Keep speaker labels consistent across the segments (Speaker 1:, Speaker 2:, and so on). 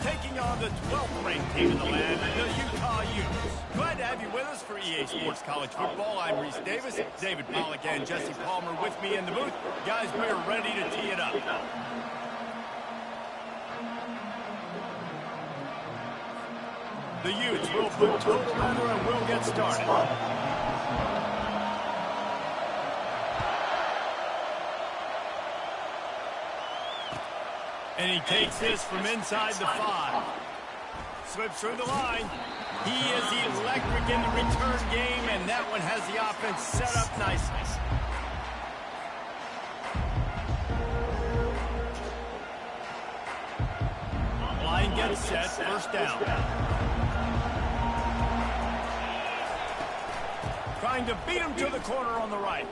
Speaker 1: taking on the 12th ranked team in the land, the Utah Utes. Glad to have you with us for EA Sports College Football. I'm Reese Davis, David Pollack and Jesse Palmer with me in the booth. Guys, we are ready to tee it up. The Utes will put total weather and we'll get started. And he takes this from inside the 5. Slips through the line. He is electric in the return game, and that one has the offense set up nicely. Line gets set, first down. Trying to beat him to the corner on the right.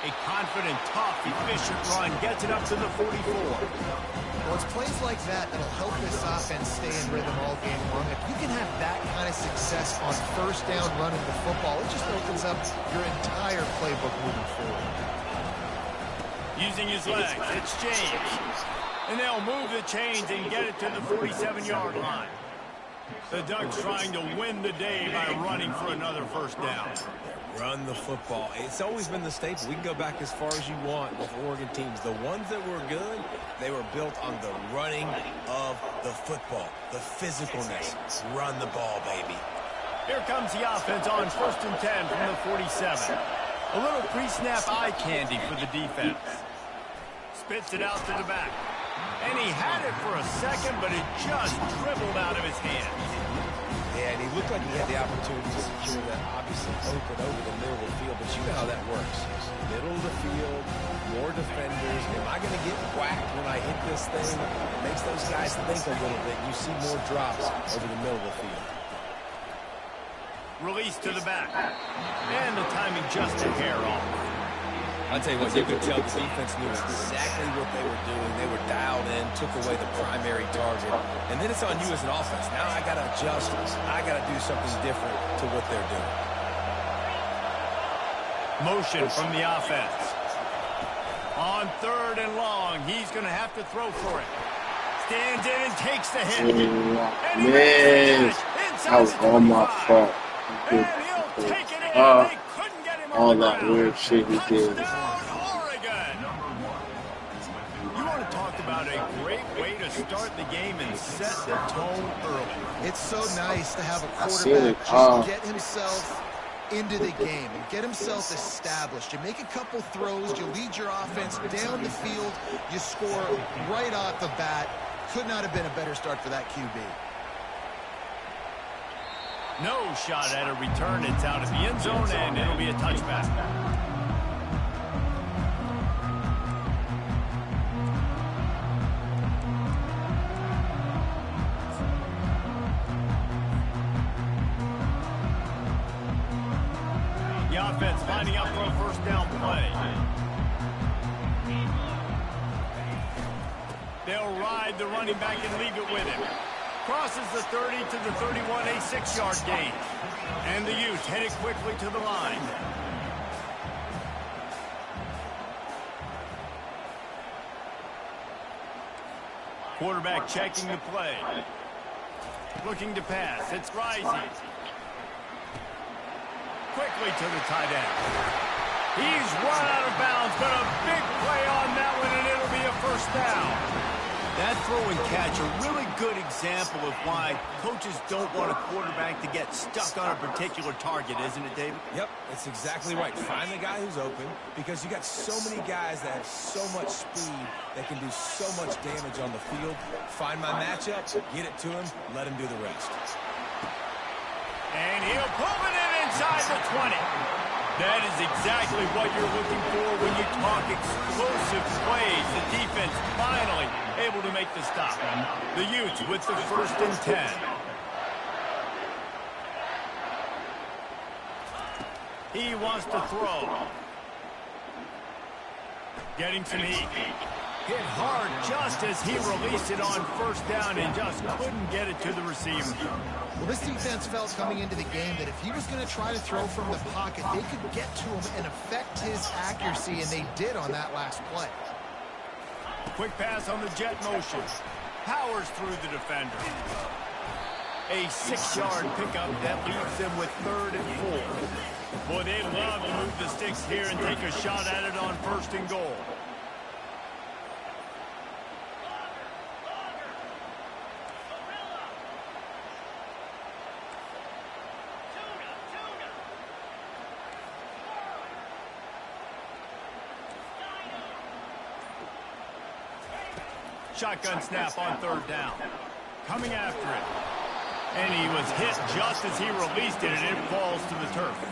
Speaker 1: A confident, tough, efficient run gets it up to the 44.
Speaker 2: Well, it's plays like that that'll help this offense stay in rhythm all game long. If you can have that kind of success on first down running the football, it just opens up your entire playbook moving forward.
Speaker 1: Using his legs, it's James. And they'll move the chains and get it to the 47-yard line. The Ducks trying to win the day by running for another first down.
Speaker 3: Run the football. It's always been the staple. We can go back as far as you want with Oregon teams. The ones that were good, they were built on the running of the football, the physicalness. Run the ball, baby.
Speaker 1: Here comes the offense on 1st and 10 from the 47. A little pre-snap eye candy for the defense. Spits it out to the back. And he had it for a second, but it just dribbled out of his hands.
Speaker 3: Yeah, and he looked like he had the opportunity to secure that, obviously open over the middle of the field, but you know how that works. Middle of the field, more defenders. Am I going to get whacked when I hit this thing? It makes those guys think a little bit. You see more drops over the middle of the field.
Speaker 1: Release to the back. And the timing just a hair off.
Speaker 3: I'll tell you what, you could tell the defense knew exactly what they were doing. They were dialed in, took away the primary target. And then it's on you as an offense. Now I got to adjust. I got to do something different to what they're doing. Motion
Speaker 1: from the offense. On 3rd and long, he's going to have to throw for it. Stands in and takes the hit. And he
Speaker 4: Man, that was all my fault.
Speaker 1: And he'll take it in. They couldn't get him
Speaker 4: all
Speaker 1: on the
Speaker 4: that
Speaker 1: ground.
Speaker 4: weird shit he did.
Speaker 1: Oregon. You want to talk about a great way to start the game and set the tone early.
Speaker 2: It's so nice to have a quarterback just get himself into the game and get himself established. You make a couple throws, you lead your offense down the field, you score right off the bat. Could not have been a better start for that QB.
Speaker 1: No shot at a return. It's out of the end zone, and it'll be a touchback. The offense lining up for a first down play. They'll ride the running back and leave it with him. Crosses the 30 to the 31, a 6-yard gain. And the Utes headed quickly to the line. Quarterback checking the play. Looking to pass. It's rising. Quickly to the tight end. He's run out of bounds, but a big play on that one, and it'll be a first down. That throw and catch, a really good example of why coaches don't want a quarterback to get stuck on a particular target, isn't it, David?
Speaker 3: Yep, it's exactly right. Find the guy who's open, because you got so many guys that have so much speed that can do so much damage on the field. Find my matchup, get it to him, let him do the rest.
Speaker 1: And he'll pull it in inside the 20. That is exactly what you're looking for when you talk explosive plays. The defense finally able to make the stop. The Utes with the 1st and 10. He wants to throw. Getting some heat. Hit hard just as he released it on first down and just couldn't get it to the receiver.
Speaker 2: Well, this defense felt coming into the game that if he was going to try to throw from the pocket, they could get to him and affect his accuracy, and they did on that last play.
Speaker 1: quick pass on the jet motion. Powers through the defender. A 6-yard pickup that leaves them with 3rd and 4. Boy, they love to move the sticks here and take a shot at it on 1st and goal. Shotgun snap on 3rd down. Coming after it. And he was hit just as he released it, and it falls to the turf.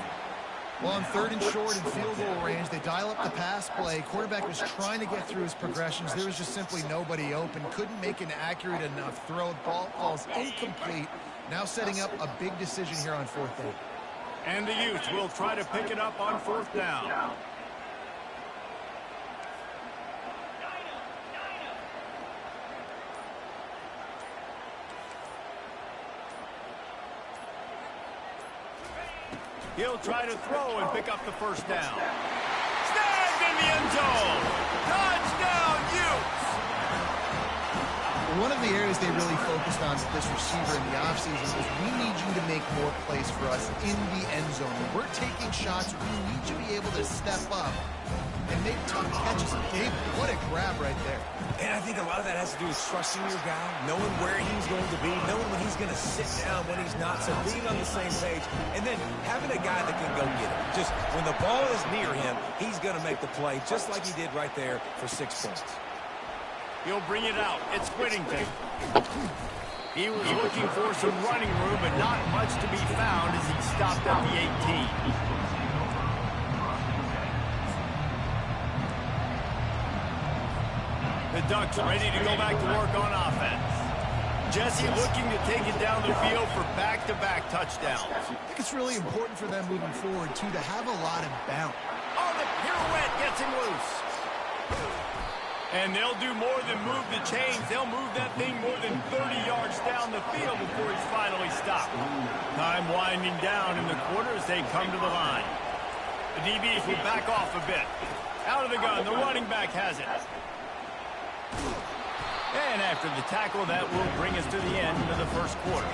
Speaker 2: Well, on 3rd and short in field goal range, they dial up the pass play. Quarterback was trying to get through his progressions. There was just simply nobody open. Couldn't make an accurate enough throw. Ball falls incomplete. Now setting up a big decision here on 4th down.
Speaker 1: And the Utes will try to pick it up on 4th down. He'll try to throw and pick up the 1st down. Snagged in the end zone. Touchdown, Utes!
Speaker 2: One of the areas they really focused on with this receiver in the offseason was we need you to make more plays for us in the end zone. When we're taking shots, we need you to be able to step up and make tough catches. David, what a grab right there.
Speaker 3: And I think a lot of that has to do with trusting your guy, knowing where he's going to be, knowing when he's going to sit down, when he's not, so being on the same page, and then having a guy that can go get it. Just when the ball is near him, he's going to make the play, just like he did right there for 6 points.
Speaker 1: He'll bring it out. It's Whittington. He was looking for some running room, but not much to be found as he stopped at the 18. The Ducks ready to go back to work on offense. Jesse looking to take it down the field for back-to-back touchdowns.
Speaker 2: I think it's really important for them moving forward, too, to have a lot of bounce.
Speaker 1: Oh, the pirouette gets him loose. And they'll do more than move the chains. They'll move that thing more than 30 yards down the field before he's finally stopped. Time winding down in the quarter as they come to the line. The DBs will back off a bit. Out of the gun, the running back has it. And after the tackle, that will bring us to the end of the 1st quarter.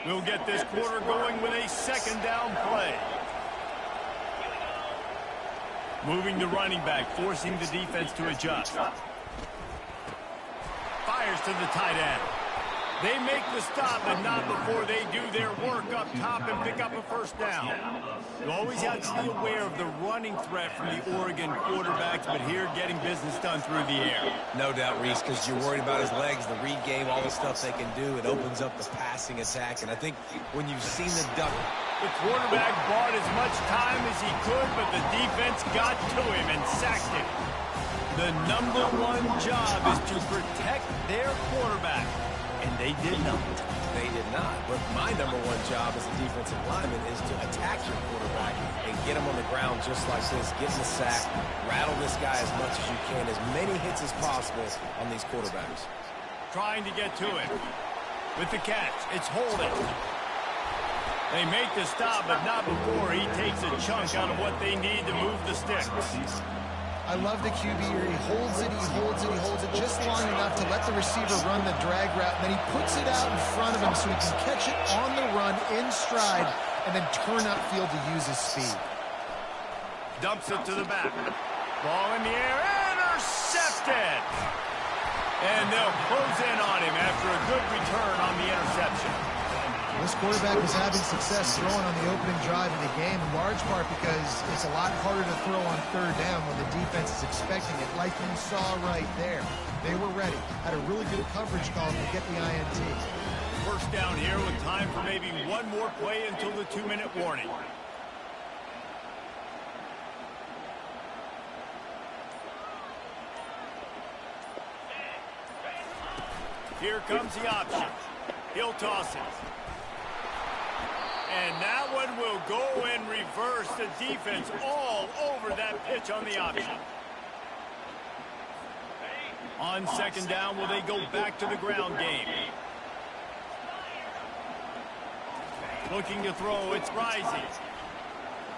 Speaker 1: We'll get this quarter going with a 2nd down play. Moving the running back, forcing the defense to adjust. Fires to the tight end. They make the stop, but not before they do their work up top and pick up a 1st down. You always have to be aware of the running threat from the Oregon quarterbacks, but here getting business done through the air.
Speaker 3: No doubt, Reese, because you're worried about his legs, the read game, all the stuff they can do. It opens up the passing attack, and I think when you've seen the Duck...
Speaker 1: The quarterback bought as much time as he could, but the defense got to him and sacked him. The #1 job is to protect their quarterback, and they did not.
Speaker 3: They did not. But my #1 job as a defensive lineman is to attack your quarterback and get him on the ground just like this, get him a sack, rattle this guy as much as you can, as many hits as possible on these quarterbacks.
Speaker 1: Trying to get to it. With the catch, it's Holden. They make the stop, but not before he takes a chunk out of what they need to move the sticks.
Speaker 2: I love the QB here. He holds it, he holds it, he holds it just long enough to let the receiver run the drag route. And then he puts it out in front of him so he can catch it on the run in stride and then turn upfield to use his speed.
Speaker 1: Dumps it to the back. Ball in the air, intercepted. And they'll close in on him after a good return on the interception.
Speaker 2: This quarterback was having success throwing on the opening drive of the game, in large part because it's a lot harder to throw on 3rd down when the defense is expecting it, like you saw right there. They were ready, had a really good coverage call to get the INT.
Speaker 1: 1st down here with time for maybe one more play until the 2-minute warning. Here comes the option. He'll toss it. And that one will go and reverse the defense all over that pitch on the option. On second down, will they go back to the ground game? Looking to throw, it's Rising.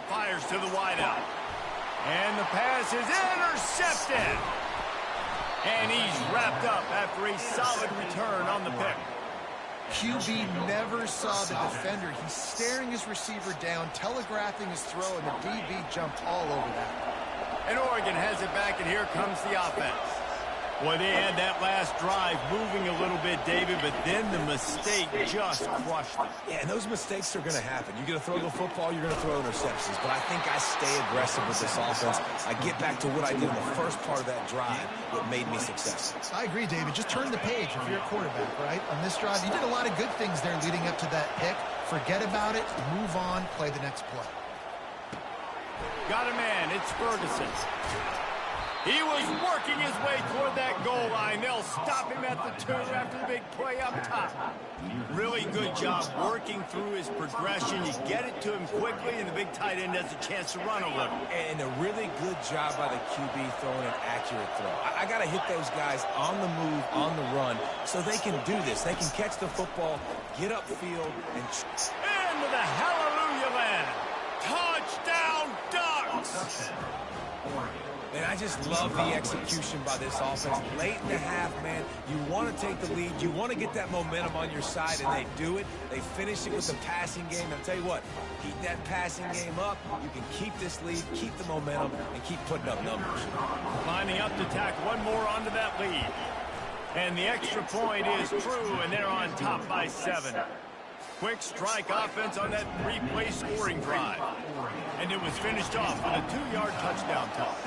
Speaker 1: Fires to the wideout. And the pass is intercepted. And he's wrapped up after a solid return on the pick.
Speaker 2: QB never saw the defender. He's staring his receiver down, telegraphing his throw, and the DB jumped all over that.
Speaker 1: And Oregon has it back, and here comes the offense. Boy, they had that last drive moving a little bit, David, but then the mistake just crushed them.
Speaker 3: Yeah, and those mistakes are going to happen. You're going to throw the football, you're going to throw interceptions. But I think I stay aggressive with this offense. I get back to what I did in the first part of that drive, what made me successful.
Speaker 2: I agree, David. Just turn the page if you're a quarterback, right? On this drive, you did a lot of good things there leading up to that pick. Forget about it, move on, play the next play.
Speaker 1: Got a man, it's Ferguson. He was working his way toward that goal line. They'll stop him at the 2 after the big play up top. Really good job working through his progression. You get it to him quickly, and the big tight end has a chance to run a little.
Speaker 3: And a really good job by the QB throwing an accurate throw. I got to hit those guys on the move, on the run, so they can do this. They can catch the football, get upfield, and
Speaker 1: into the hallelujah land. Touchdown, Ducks!
Speaker 3: And I just love the execution by this offense. Late in the half, man, you want to take the lead. You want to get that momentum on your side, and they do it. They finish it with the passing game. I'll tell you what, keep that passing game up. You can keep this lead, keep the momentum, and keep putting up numbers.
Speaker 1: Lining up to tack one more onto that lead. And the extra point is true, and they're on top by 7. Quick strike offense on that 3-play scoring drive. And it was finished off with a 2-yard touchdown toss.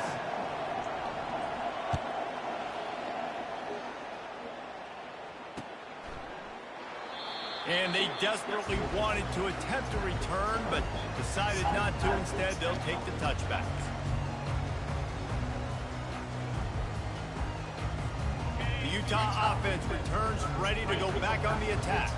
Speaker 1: And they desperately wanted to attempt a return, but decided not to. Instead, they'll take the touchback. The Utah offense returns ready to go back on the attack.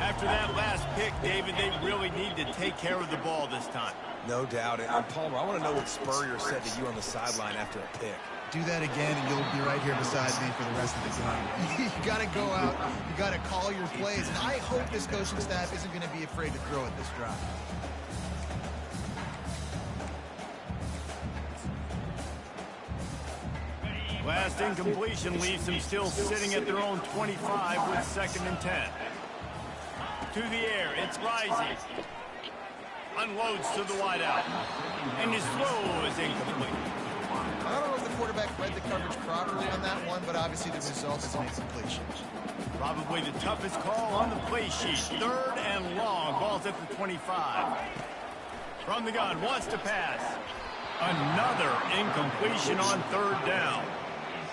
Speaker 1: After that last pick, David, they really need to take care of the ball this time.
Speaker 3: No doubt. And Palmer, I want to know what Spurrier said to you on the sideline after a pick.
Speaker 2: Do that again, and you'll be right here beside me for the rest of the game. You got to go out. You got to call your plays. And I hope this coaching staff isn't going to be afraid to throw at this drive.
Speaker 1: Last incompletion leaves them still sitting at their own 25 with 2nd and 10. To the air, it's Rising. Unloads to the wideout. And his throw is incomplete.
Speaker 2: I don't know if the quarterback read the coverage properly on that one, but obviously the result is an incompletion.
Speaker 1: Probably the toughest call on the play sheet. 3rd and long. Ball's at the 25. From the gun, wants to pass. Another incompletion on 3rd down.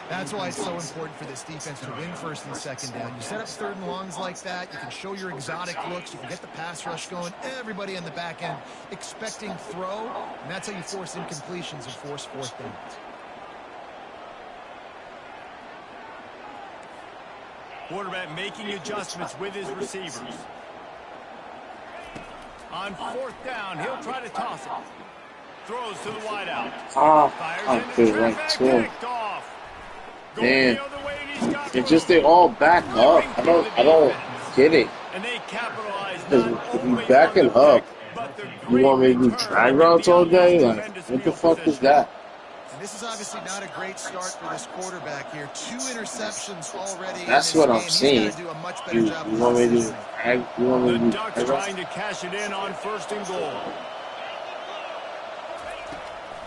Speaker 2: That's why it's so important for this defense to win 1st and 2nd down. You set up 3rd and longs like that, you can show your exotic looks, you can get the pass rush going, everybody on the back end expecting throw, and that's how you force incompletions and force 4th downs.
Speaker 1: Quarterback making adjustments with his receivers. On 4th down, he'll try to toss it. Throws to the wideout.
Speaker 4: I feel like too. Man, it's just they all back up. I don't get it.
Speaker 1: And they capitalize
Speaker 4: If you backing up, you want me to do drag routes all day? Like, what the fuck is that?
Speaker 2: And this is obviously not a great start for this quarterback here. 2 interceptions already.
Speaker 4: That's what I'm saying. You want me to do drag? You want me to do
Speaker 1: the Ducks trying to cash it in on 1st and goal.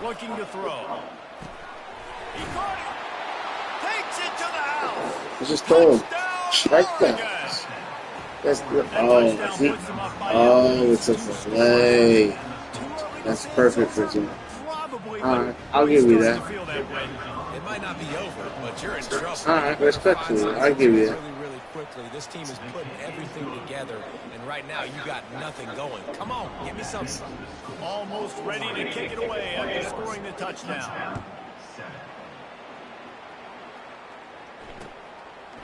Speaker 1: Looking to throw. He caught it. Takes it to the house.
Speaker 4: I just told him. Strike that. That's the, it's a fillet. That's perfect for you. Alright, I'll give you that.
Speaker 3: It might not be over, but you're in trouble.
Speaker 4: Alright, respectfully, I'll give you that.
Speaker 3: Really quickly. This team is putting everything together, and right now you got nothing going. Come on, give me something.
Speaker 1: Almost ready to kick it away after scoring the touchdown.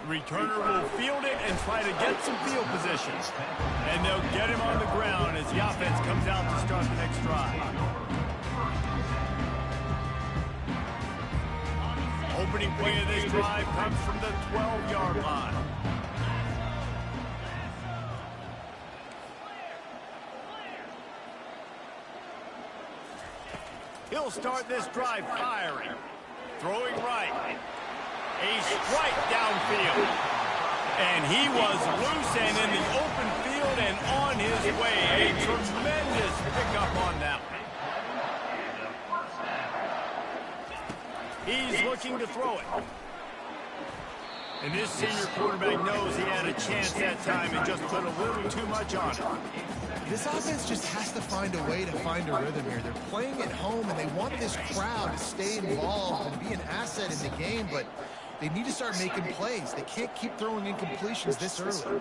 Speaker 1: Returner will field it and try to get some field position. And they'll get him on the ground as the offense comes out to start the next drive. opening play of this drive comes from the 12-yard line. He'll start this drive firing. Throwing right. A strike downfield. And he was loose and in the open field and on his way. A tremendous pickup on that one. He's looking to throw it. And this senior quarterback knows he had a chance that time and just put a little too much on it.
Speaker 2: This offense just has to find a way to find a rhythm here. They're playing at home, and they want this crowd to stay involved and be an asset in the game, but they need to start making plays. They can't keep throwing incompletions this early.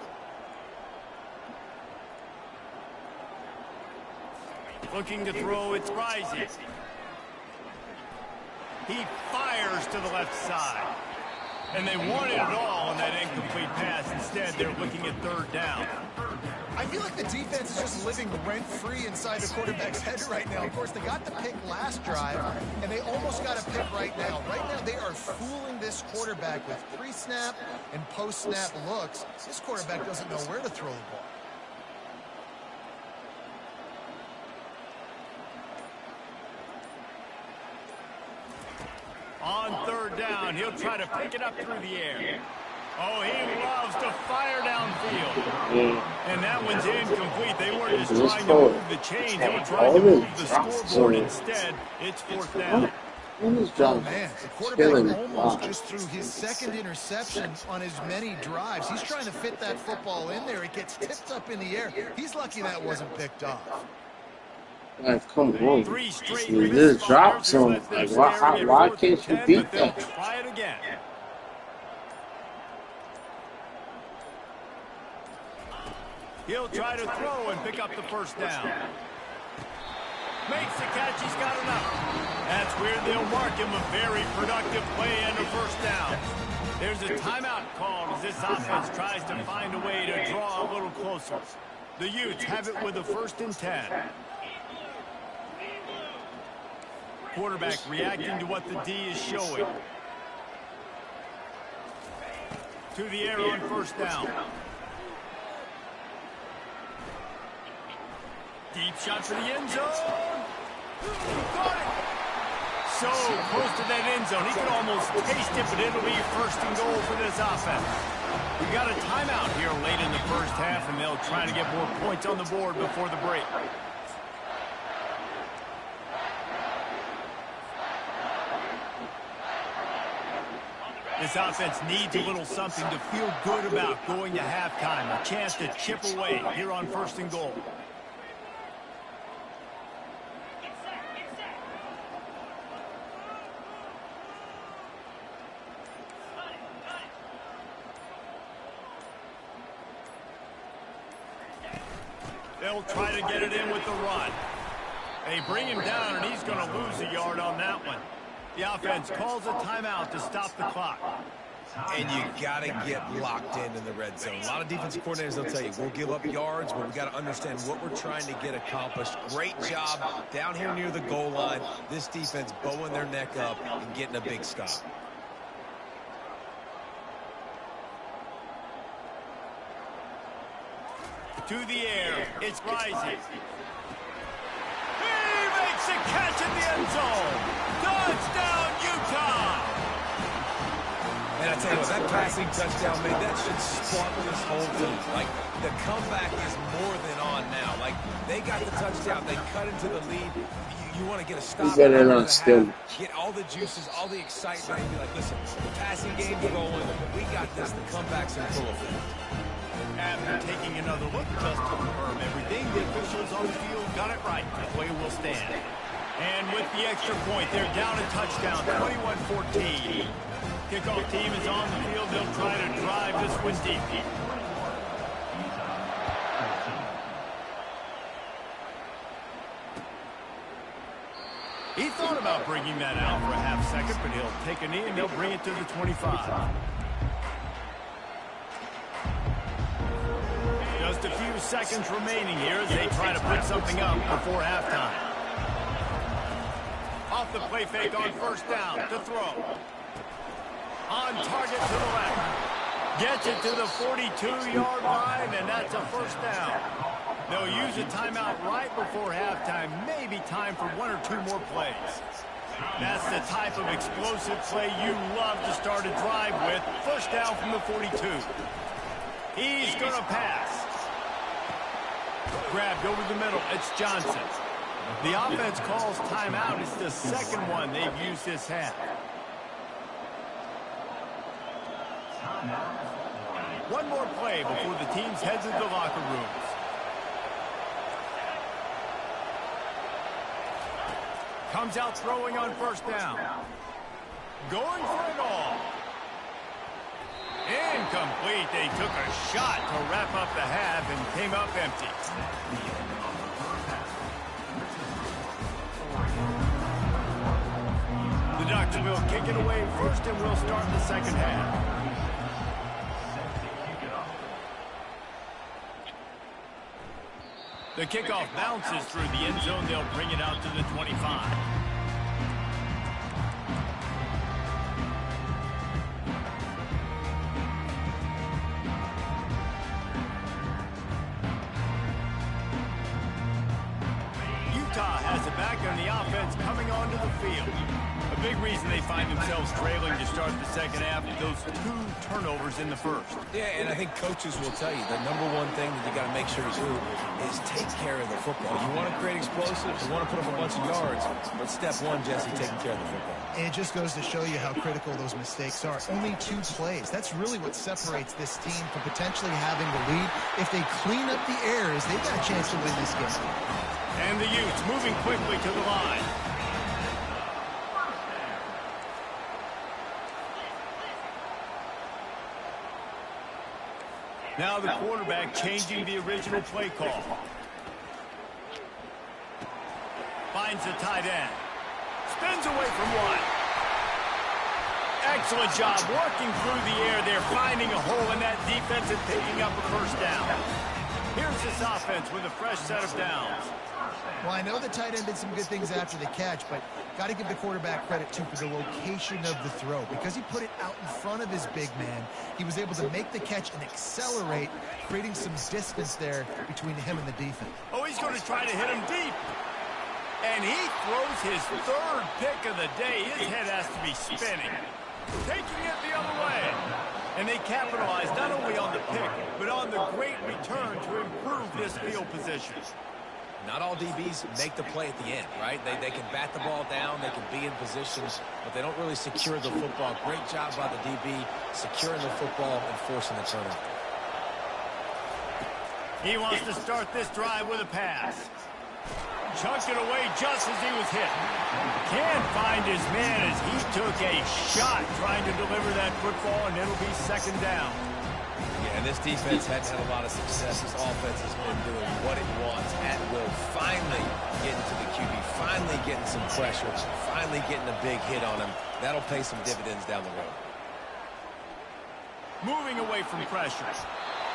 Speaker 1: Looking to throw, it's rising. He fires to the left side. And they wanted it all on that incomplete pass. Instead, they're looking at third down.
Speaker 2: I feel like the defense is just living rent-free inside the quarterback's head right now. Of course, they got the pick last drive, and they almost got a pick right now. Right now, they are fooling this quarterback with pre-snap and post-snap looks. This quarterback doesn't know where to throw the ball.
Speaker 1: On third down, he'll try to pick it up through the air. Oh, he loves to fire downfield. And that one's incomplete. They weren't just trying to move the chains. They were trying to move the scoreboard instead. It's fourth down.
Speaker 2: Oh, man, the quarterback almost just threw his second interception on as many drives. He's trying to fit that football in there. It gets tipped up in the air. He's lucky that wasn't picked off.
Speaker 4: Come on. You just dropped some. Like, why can't you beat that?
Speaker 1: Try it again. He'll try to throw and pick up the first down. Makes the catch. He's got enough. That's where they'll mark him a very productive play and a first down. There's a timeout called as this offense tries to find a way to draw a little closer. The Utes have it with a 1st and 10. Quarterback reacting to what the D is showing. To the air on first down. Deep shot for the end zone. Got it. So close to that end zone. He could almost taste it, but it'll be 1st and goal for this offense. We got a timeout here late in the first half, and they'll try to get more points on the board before the break. This offense needs a little something to feel good about going to halftime. A chance to chip away here on 1st and goal. They'll try to get it in with the run. They bring him down, and he's going to lose a yard on that one. The offense calls a timeout to stop the clock.
Speaker 3: And you got to get locked in the red zone. A lot of defensive coordinators, they'll tell you, we'll give up yards, but we got to understand what we're trying to get accomplished. Great job down here near the goal line. This defense bowing their neck up and getting a big stop.
Speaker 1: To the air, it's rising. He makes a catch in the end zone. Touchdown, Utah!
Speaker 3: And I tell you what, that passing touchdown, man, that should spark this whole team. Like, the comeback is more than on now. Like, they got the touchdown. They cut into the lead. You want to get a stop. Get all the juices, all the excitement, and be like, listen, the passing game's rolling. We got this. The comeback's in full effect.
Speaker 1: After taking another look just to confirm everything, the officials on the field got it right. The play will stand. And with the extra point, they're down a touchdown, 21-14. Kickoff team is on the field. They'll try to drive this one deep. He thought about bringing that out for a half second, but he'll take a knee and they'll bring it to the 25. Just a few seconds remaining here as they try to put something up before halftime. Off the play fake on first down to throw. On target to the left. Gets it to the 42-yard line, and that's a first down. They'll use a timeout right before halftime. Maybe time for one or two more plays. That's the type of explosive play you love to start a drive with. First down from the 42. He's going to pass. Grabbed over the middle. It's Johnson. The offense calls timeout. It's the second one they've used this half. One more play before the teams head to the locker rooms. Comes out throwing on first down. Going for it all. Incomplete. They took a shot to wrap up the half and came up empty. The doctor will kick it away first, and we'll start the second half. The kickoff bounces through the end zone. They'll bring it out to the 25. Utah has it back on the offense coming onto the field. A big reason they find themselves trailing to start the second half with those 2 turnovers in the first.
Speaker 3: Yeah, and I think coaches will tell you the number one thing that you got to make sure you do is take care of the football. You want to create explosives, you want to put up a bunch of yards, but step one, Jesse, taking care of the football.
Speaker 2: And it just goes to show you how critical those mistakes are. Only 2 plays. That's really what separates this team from potentially having the lead. If they clean up the errors, they've got a chance to win this game.
Speaker 1: And the Utes moving quickly to the line. Now the quarterback changing the original play call. Finds the tight end. Spins away from one. Excellent job working through the air there, finding a hole in that defense and picking up a first down. Here's this offense with a fresh set of downs.
Speaker 2: Well, I know the tight end did some good things after the catch, but got to give the quarterback credit, too, for the location of the throw. Because he put it out in front of his big man, he was able to make the catch and accelerate, creating some distance there between him and the defense.
Speaker 1: Oh, he's going to try to hit him deep. And he throws his 3rd pick of the day. His head has to be spinning. Taking it the other way. And they capitalize not only on the pick, but on the great return to improve this field position.
Speaker 3: Not all DBs make the play at the end, right? They can bat the ball down, they can be in positions, but they don't really secure the football. Great job by the DB securing the football and forcing the turnover.
Speaker 1: He wants to start this drive with a pass. Chucked it away just as he was hit. Can't find his man as he took a shot trying to deliver that football, and it'll be second down.
Speaker 3: Yeah, and this defense hadn't had a lot of success. This offense has been doing what it wants at will. Finally getting to the QB, finally getting some pressure, finally getting a big hit on him. That'll pay some dividends down the road.
Speaker 1: Moving away from pressure.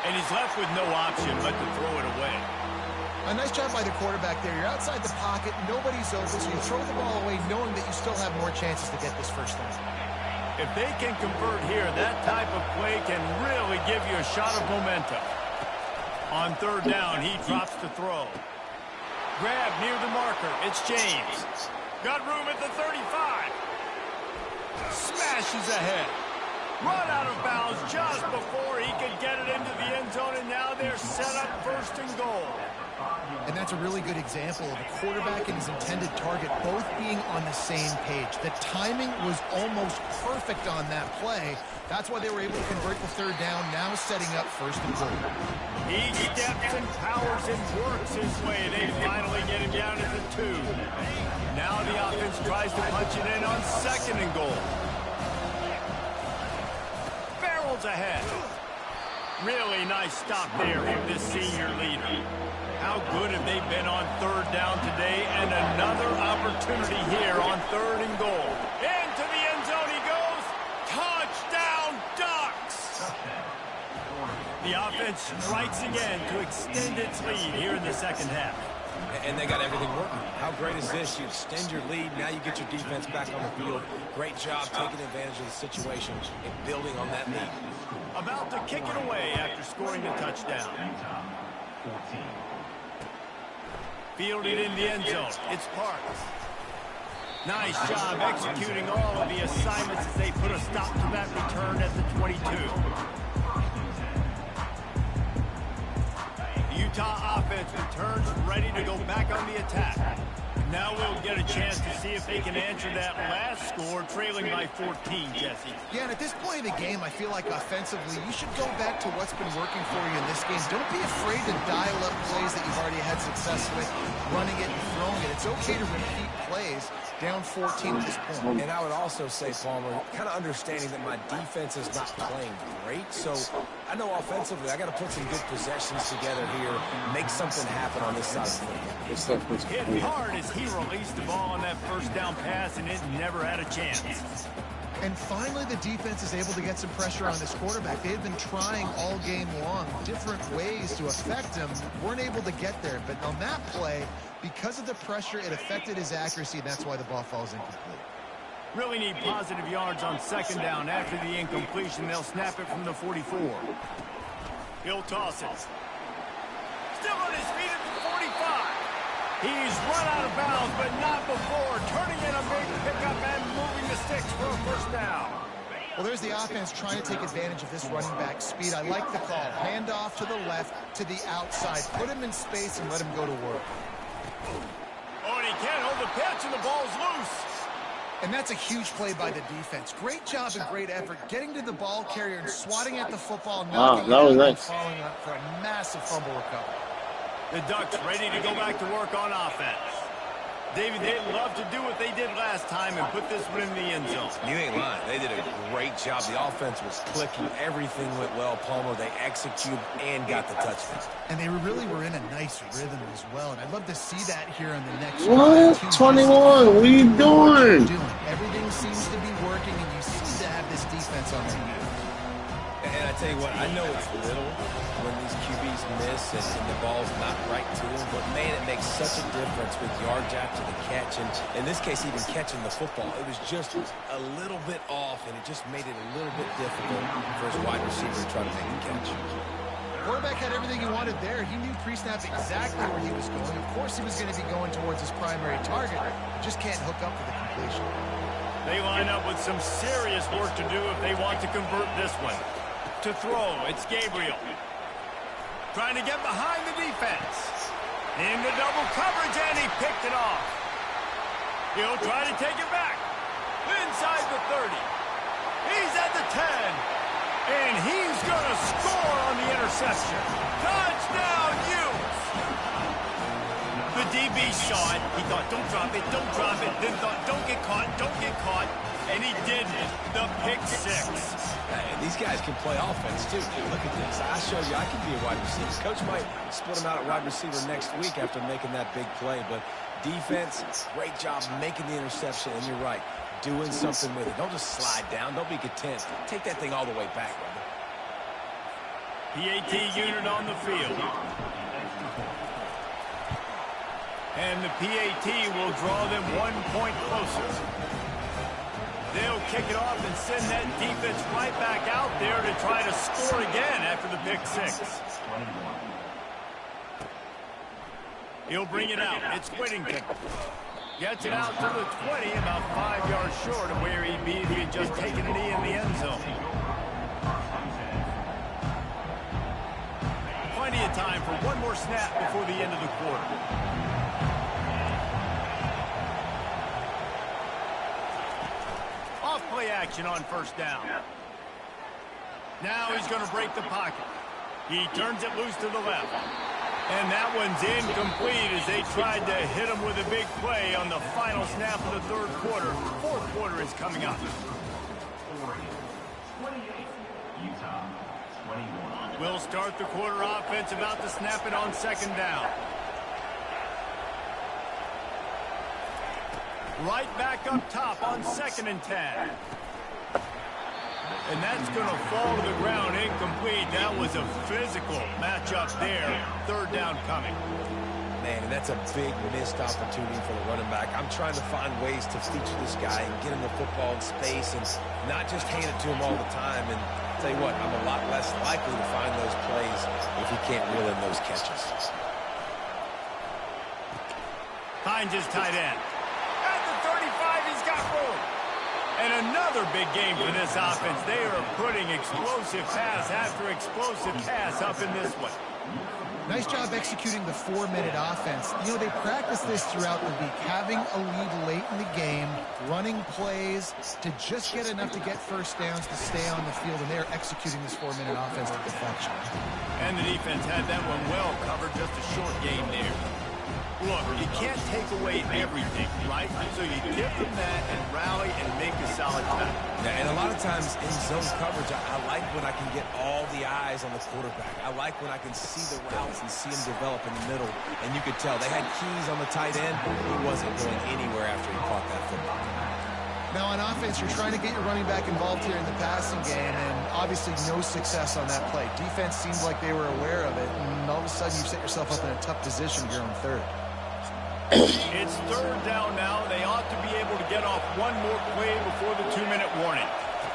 Speaker 1: And he's left with no option but to throw it away.
Speaker 2: A nice job by the quarterback there. You're outside the pocket, nobody's open, so you throw the ball away knowing that you still have more chances to get this first down.
Speaker 1: If they can convert here, that type of play can really give you a shot of momentum. On third down, he drops the throw. Grab near the marker. It's James. Got room at the 35. Smashes ahead. Run out of bounds just before he could get it into the end zone, and now they're set up first and goal.
Speaker 2: And that's a really good example of a quarterback and his intended target both being on the same page. The timing was almost perfect on that play. That's why they were able to convert the third down, now setting up first and goal.
Speaker 1: He steps and powers and works his way. They finally get him down at the 2. Now the offense tries to punch it in on second and goal. Barrels ahead. Really nice stop there from this senior leader. How good have they been on third down today? And another opportunity here on third and goal. Into the end zone he goes. Touchdown, Ducks! The offense strikes again to extend its lead here in the second half.
Speaker 3: And they got everything working. How great is this? You extend your lead. Now you get your defense back on the field. Great job taking advantage of the situation and building on that lead.
Speaker 1: About to kick it away after scoring the touchdown. Fielded in the end zone. It's Parks. Nice job executing all of the assignments as they put a stop to that return at the 22. The Utah offense returns ready to go back on the attack. Now we'll get a chance to see if they can answer that last score, trailing by 14, Jesse.
Speaker 2: Yeah, and at this point in the game, I feel like offensively, you should go back to what's been working for you in this game. Don't be afraid to dial up plays that you've already had success with, running it and throwing it. It's okay to repeat plays down 14 at this point.
Speaker 3: And I would also say, Palmer, kind of understanding that my defense is not playing great, so I know offensively I got to put some good possessions together here, make something happen on this side of the ball.
Speaker 1: Hit hard as he released the ball on that first down pass, and it never had a chance.
Speaker 2: And finally, the defense is able to get some pressure on this quarterback. They had been trying all game long different ways to affect him, weren't able to get there. But on that play, because of the pressure, it affected his accuracy, and that's why the ball falls incomplete.
Speaker 1: Really need positive yards on second down. After the incompletion, they'll snap it from the 44. He'll toss it. Still on his feet at the 45. He's run out of bounds, but not before. Turning in a big pickup and moving the sticks for a first down.
Speaker 2: Well, there's the offense trying to take advantage of this running back speed. I like the call. Hand off to the left, to the outside. Put him in space and let him go to work.
Speaker 1: Oh, and he can't hold the pitch, and the ball's loose.
Speaker 2: And that's a huge play by the defense. Great job and great effort getting to the ball carrier and swatting at the football.
Speaker 4: Wow, that was nice.
Speaker 2: Falling up for a massive fumble recovery.
Speaker 1: The Ducks ready to go back to work on offense. David, they'd love to do what they did last time and put this one in the end zone.
Speaker 3: You ain't lying. They did a great job. The offense was clicking. Everything went well, Palmer. They executed and got the touchdown.
Speaker 2: And they really were in a nice rhythm as well. And I'd love to see that here in the next
Speaker 4: What? 21, what are you doing?
Speaker 2: Everything seems to be working, and you seem to have this defense on their heels.
Speaker 3: And I tell you what, I know it's little when these QBs miss and the ball's not right to them, but man, it makes such a difference with yards after the catch, and in this case, even catching the football. It was just a little bit off, and it just made it a little bit difficult for his wide receiver to try to make the catch.
Speaker 2: Quarterback had everything he wanted there. He knew pre-snap exactly where he was going. Of course, he was going to be going towards his primary target. Just can't hook up for the completion.
Speaker 1: They line up with some serious work to do if they want to convert this one. To throw, it's Gabriel. Trying to get behind the defense. Into double coverage, and he picked it off. He'll try to take it back. Inside the 30. He's at the 10. And he's going to score on the interception. Touchdown, Utes! The DB saw it. He thought, don't drop it, don't drop it. Then thought, don't get caught, don't get caught. And he didn't. The pick six.
Speaker 3: Hey, these guys can play offense, too. Look at this. I showed you I can be a wide receiver. Coach might split him out at wide receiver next week after making that big play. But defense, great job making the interception. And you're right, doing something with it. Don't just slide down. Don't be content. Take that thing all the way back, brother.
Speaker 1: PAT unit on the field. And the PAT will draw them 1 point closer. They'll kick it off and send that defense right back out there to try to score again after the pick six. He'll bring it out. It's Whittington. Gets it out to the 20, about 5 yards short of where he'd be if he had just taken a knee in the end zone. Plenty of time for one more snap before the end of the quarter. Play action on first down. Now he's going to break the pocket. He turns it loose to the left. And that one's incomplete as they tried to hit him with a big play on the final snap of the third quarter. Fourth quarter is coming up. We'll start the quarter offense about to snap it on second down. Right back up top on 2nd and 10. And that's going to fall to the ground incomplete. That was a physical matchup there. Third down coming.
Speaker 3: Man, and that's a big missed opportunity for the running back. I'm trying to find ways to feature this guy and get him the football in space and not just hand it to him all the time. And I'll tell you what, I'm a lot less likely to find those plays if he can't reel in those catches.
Speaker 1: Finds his tight end. At the 35, he's got room. And another big game for this offense. They are putting explosive pass after explosive pass up in this one.
Speaker 2: Nice job executing the 4-minute offense. You know, they practice this throughout the week, having a lead late in the game, running plays to just get enough to get first downs to stay on the field, and they're executing this 4-minute offense to perfection.
Speaker 1: And the defense had that one well covered, just a short game there. Look, you can't take away everything, right? So you give them that and rally and make a solid tackle.
Speaker 3: Yeah, and a lot of times in zone coverage, I like when I can get all the eyes on the quarterback. I like when I can see the routes and see him develop in the middle. And you could tell they had keys on the tight end. He wasn't going anywhere after he caught that football.
Speaker 2: Now on offense, you're trying to get your running back involved here in the passing game, and obviously no success on that play. Defense seemed like they were aware of it, and all of a sudden you've set yourself up in a tough position here on third.
Speaker 1: It's third down now. They ought to be able to get off one more play before the 2-minute warning.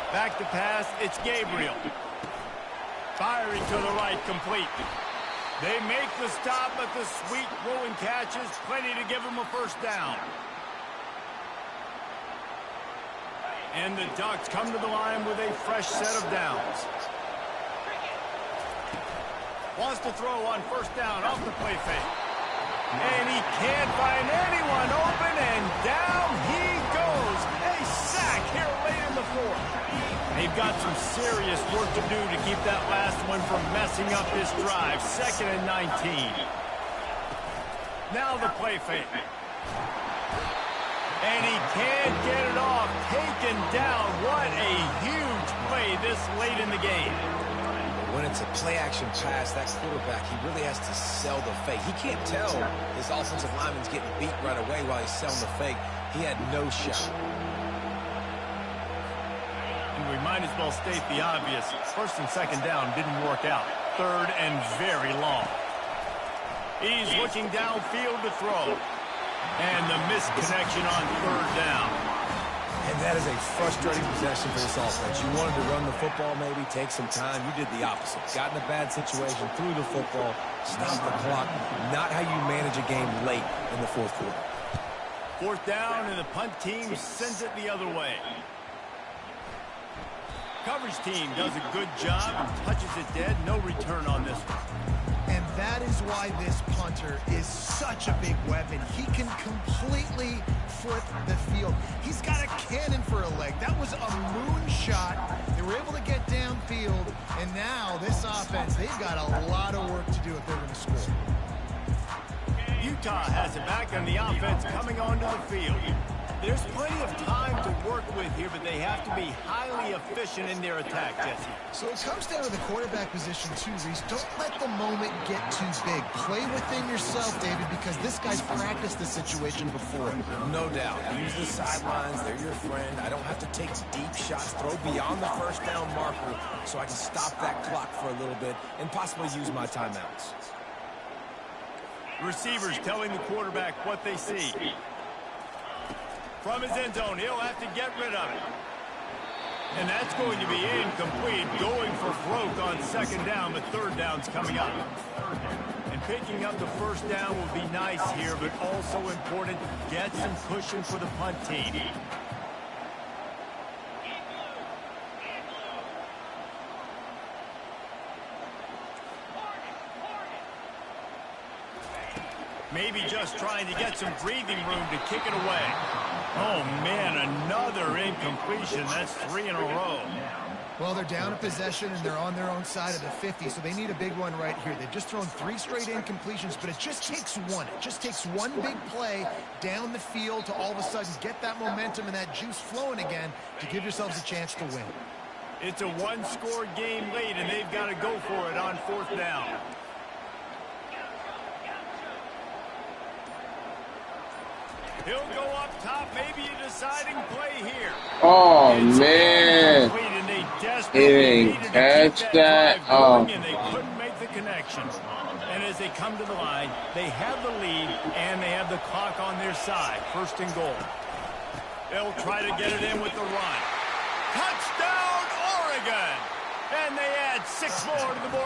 Speaker 1: Back to pass, it's Gabriel. Firing to the right, complete. They make the stop, but the sweet rolling catch is plenty to give them a first down. And the Ducks come to the line with a fresh set of downs. Wants to throw on first down off the play fake. And he can't find anyone open, and down he goes. A sack here late in the fourth. They've got some serious work to do to keep that last one from messing up this drive. 2nd and 19. Now the play fake. And he can't get it off. Taken down. What a huge play this late in the game.
Speaker 3: When it's a play-action pass, that quarterback, he really has to sell the fake. He can't tell his offensive lineman's getting beat right away while he's selling the fake. He had no shot.
Speaker 1: We might as well state the obvious. 1st and 2nd down didn't work out. 3rd and very long. He's looking downfield to throw. And the missed connection on 3rd down.
Speaker 3: And that is a frustrating possession for this offense. You wanted to run the football, maybe take some time. You did the opposite. Got in a bad situation, threw the football, stopped the clock. Not how you manage a game late in the fourth quarter.
Speaker 1: 4th down, and the punt team sends it the other way. Coverage team does a good job and touches it dead. No return on this one.
Speaker 2: And that is why this punter is such a big weapon. He can completely foot the field. He's got a cannon for a leg. That was a moonshot. They were able to get downfield, and now this offense, they've got a lot of work to do if they're going to score.
Speaker 1: Utah has it back on the offense coming onto the field. There's plenty of time to work with here, but they have to be highly efficient in their attack, Jesse.
Speaker 2: So it comes down to the quarterback position too, Reese. Don't let the moment get too big. Play within yourself, David, because this guy's practiced this situation before.
Speaker 3: No doubt. Use the sidelines. They're your friend. I don't have to take deep shots. Throw beyond the first down marker so I can stop that clock for a little bit and possibly use my timeouts.
Speaker 1: Receivers telling the quarterback what they see. From his end zone, he'll have to get rid of it. And that's going to be incomplete. Going for broke on 2nd down, but 3rd down's coming up. And picking up the first down will be nice here, but also important to get some cushion for the punt team. Maybe just trying to get some breathing room to kick it away. Oh, man, another incompletion. That's 3 in a row.
Speaker 2: Well, they're down a possession, and they're on their own side of the 50, so they need a big one right here. They've just thrown 3 straight incompletions, but it just takes one. It just takes one big play down the field to all of a sudden get that momentum and that juice flowing again to give yourselves a chance to win.
Speaker 1: It's a one-score game late, and they've got to go for it on 4th down. He'll go up top, maybe a deciding play here.
Speaker 4: Oh, man. He didn't catch that. Oh.
Speaker 1: And they couldn't make the connection. And as they come to the line, they have the lead, and they have the clock on their side. First and goal. They'll try to get it in with the run. Touchdown, Oregon! And they add 6 more to the board.